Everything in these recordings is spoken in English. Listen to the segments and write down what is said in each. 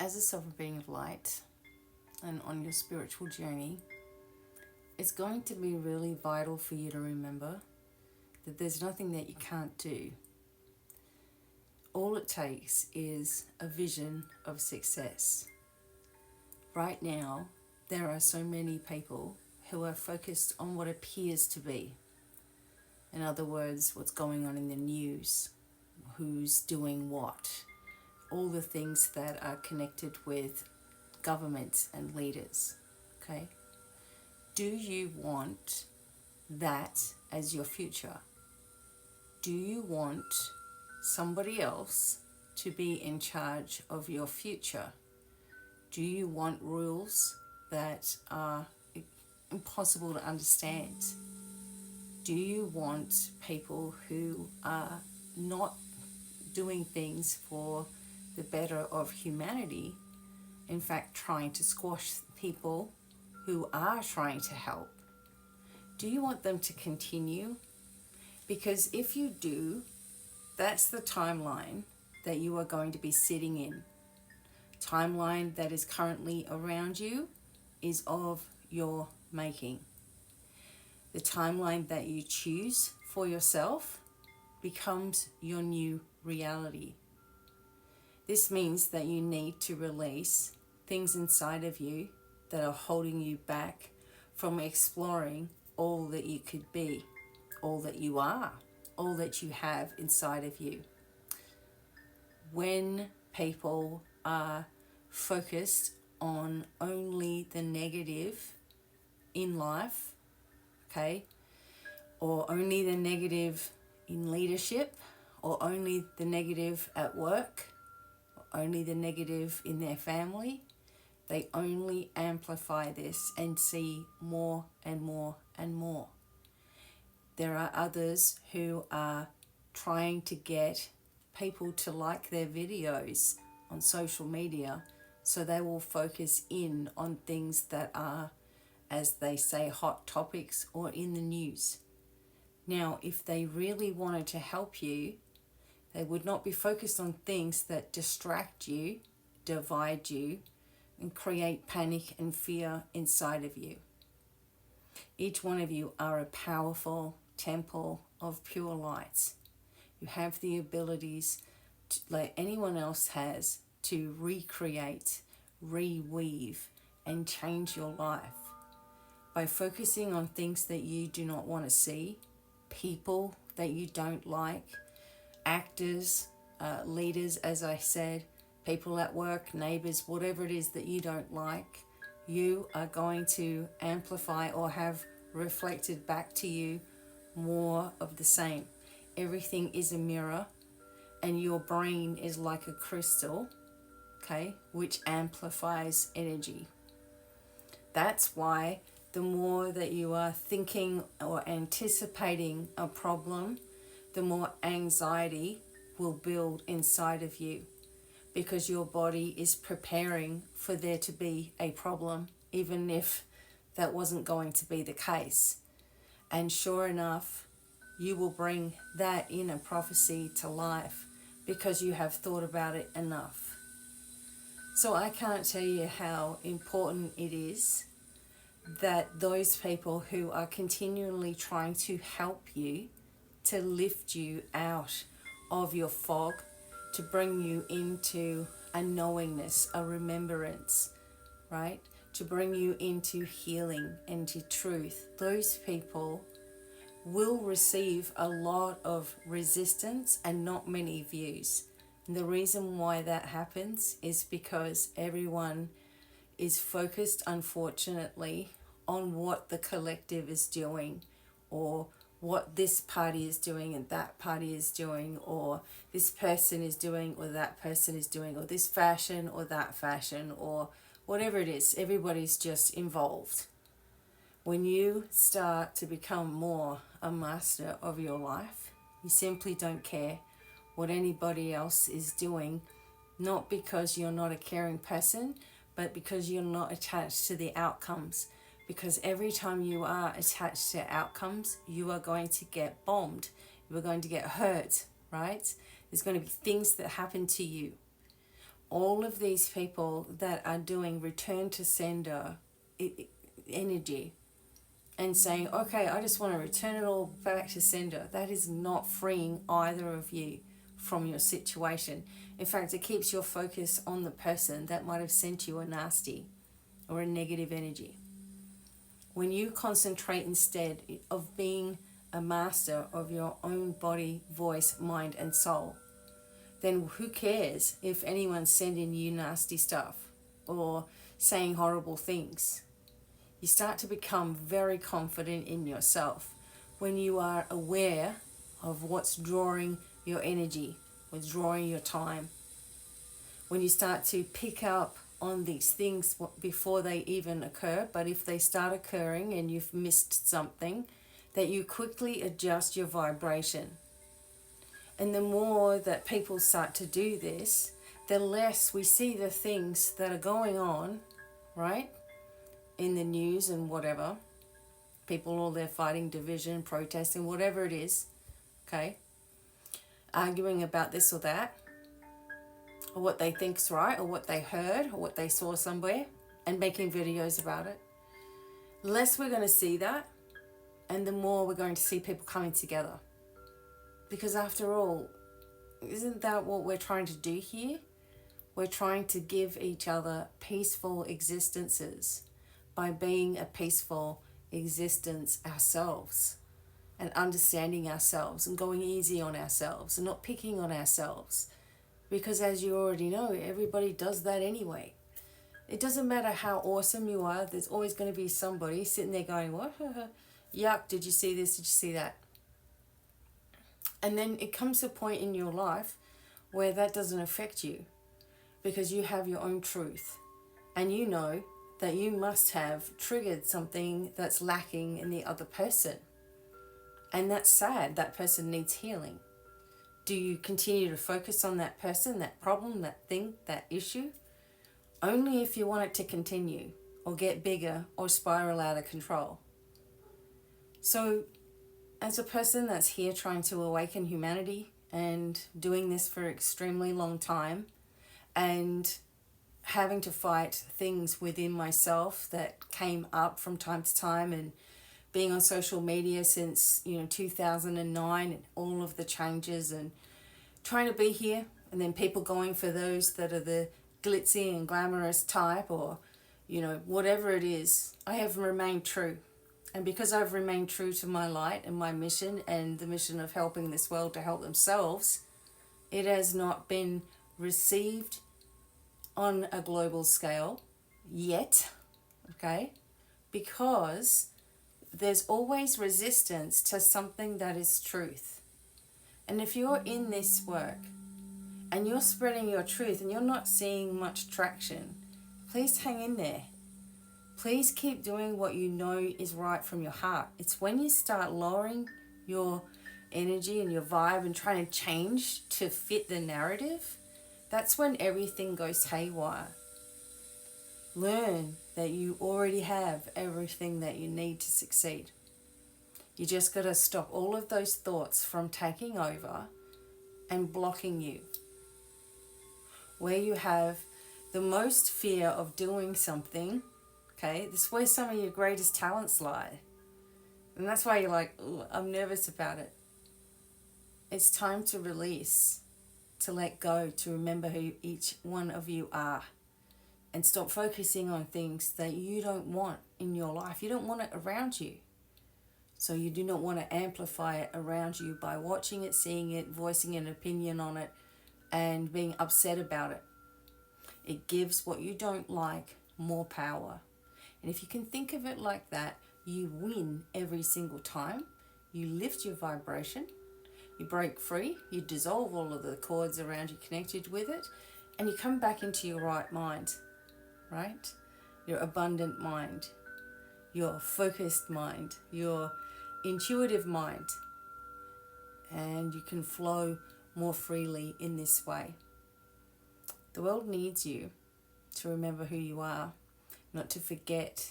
as a sovereign being of light and on your spiritual journey, it's going to be really vital for you to remember that there's nothing that you can't do. All it takes is a vision of success. Right now, there are so many people who are focused on what appears to be. In other words, what's going on in the news, who's doing what, all the things that are connected with governments and leaders, okay? Do you want that as your future? Do you want somebody else to be in charge of your future? Do you want rules that are impossible to understand? Do you want people who are not doing things for the better of humanity, in fact trying to squash people who are trying to help? Do you want them to continue? Because if you do, that's the timeline that you are going to be sitting in. Timeline that is currently around you is of your making. The timeline that you choose for yourself becomes your new reality. This means that you need to release things inside of you that are holding you back from exploring all that you could be, all that you are, all that you have inside of you. When people are focused on only the negative in life, okay, or only the negative in leadership, or only the negative at work, or only the negative in their family, they only amplify this and see more and more and more. There are others who are trying to get people to like their videos on social media, so they will focus in on things that are, as they say, hot topics or in the news. Now, if they really wanted to help you, they would not be focused on things that distract you, divide you, and create panic and fear inside of you. Each one of you are a powerful temple of pure light. You have the abilities, like anyone else has, to recreate, reweave, and change your life by focusing on things that you do not want to see, people that you don't like, actors, leaders, as I said, people at work, neighbors, whatever it is that you don't like. You are going to amplify or have reflected back to you more of the same. Everything is a mirror, and your brain is like a crystal, okay, which amplifies energy. That's why the more that you are thinking or anticipating a problem, the more anxiety will build inside of you, because your body is preparing for there to be a problem, even if that wasn't going to be the case. And sure enough, you will bring that inner prophecy to life because you have thought about it enough. So I can't tell you how important it is that those people who are continually trying to help you, to lift you out of your fog, to bring you into a knowingness, a remembrance, right? To bring you into healing, into truth. Those people will receive a lot of resistance and not many views. And the reason why that happens is because everyone is focused, unfortunately, on what the collective is doing, or what this party is doing and that party is doing, or this person is doing or that person is doing, or this fashion or that fashion, or whatever it is. Everybody's just involved. When you start to become more a master of your life, you simply don't care what anybody else is doing, not because you're not a caring person, but because you're not attached to the outcomes. Because every time you are attached to outcomes, you are going to get bombed. You are going to get hurt, right? There's going to be things that happen to you. all of these people that are doing return to sender energy and saying, okay, I just want to return it all back to sender, that is not freeing either of you from your situation. In fact, it keeps your focus on the person that might have sent you a nasty or a negative energy. When you concentrate instead of being a master of your own body, voice, mind, and soul, then who cares if anyone's sending you nasty stuff or saying horrible things? You start to become very confident in yourself when you are aware of what's drawing your energy, what's drawing your time. When you start to pick up on these things before they even occur, but if they start occurring and you've missed something, that you quickly adjust your vibration. And the more that people start to do this, the less we see the things that are going on, right, in the news and whatever. People all there fighting, division, protesting, whatever it is, okay, arguing about this or that, or what they think's right, or what they heard, or what they saw somewhere, and making videos about it. The less we're going to see that, and the more we're going to see people coming together. Because after all, isn't that what we're trying to do here? We're trying to give each other peaceful existences by being a peaceful existence ourselves, and understanding ourselves and going easy on ourselves and not picking on ourselves. Because as you already know, everybody does that anyway. It doesn't matter how awesome you are, there's always going to be somebody sitting there going, what? Yuck, did you see this? Did you see that? And then it comes to a point in your life where that doesn't affect you because you have your own truth. And you know that you must have triggered something that's lacking in the other person. And that's sad. That person needs healing. Do you continue to focus on that person, that problem, that thing, that issue? Only if you want it to continue or get bigger or spiral out of control. So as a person that's here trying to awaken humanity and doing this for an extremely long time and having to fight things within myself that came up from time to time, and being on social media since 2009 and all of the changes, and trying to be here, and then people going for those that are the glitzy and glamorous type, or whatever it is, I have remained true. And because I've remained true to my light and my mission and the mission of helping this world to help themselves, it has not been received on a global scale yet, okay? Because there's always resistance to something that is truth. And if you're in this work and you're spreading your truth and you're not seeing much traction, please hang in there. Please keep doing what you know is right from your heart. It's when you start lowering your energy and your vibe and trying to change to fit the narrative, that's when everything goes haywire. Learn that you already have everything that you need to succeed. You just got to stop all of those thoughts from taking over and blocking you. Where you have the most fear of doing something, okay, that's where some of your greatest talents lie. And that's why you're like, I'm nervous about it. It's time to release, to let go, to remember who each one of you are. And stop focusing on things that you don't want in your life. You don't want it around you. So you do not want to amplify it around you by watching it, seeing it, voicing an opinion on it, and being upset about it. It gives what you don't like more power. And if you can think of it like that, you win every single time. You lift your vibration, you break free, you dissolve all of the cords around you connected with it, and you come back into your right mind, right? Your abundant mind, your focused mind, your intuitive mind, and you can flow more freely in this way. The world needs you to remember who you are, not to forget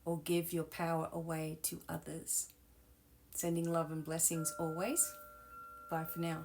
or give your power away to others. Sending love and blessings always. Bye for now.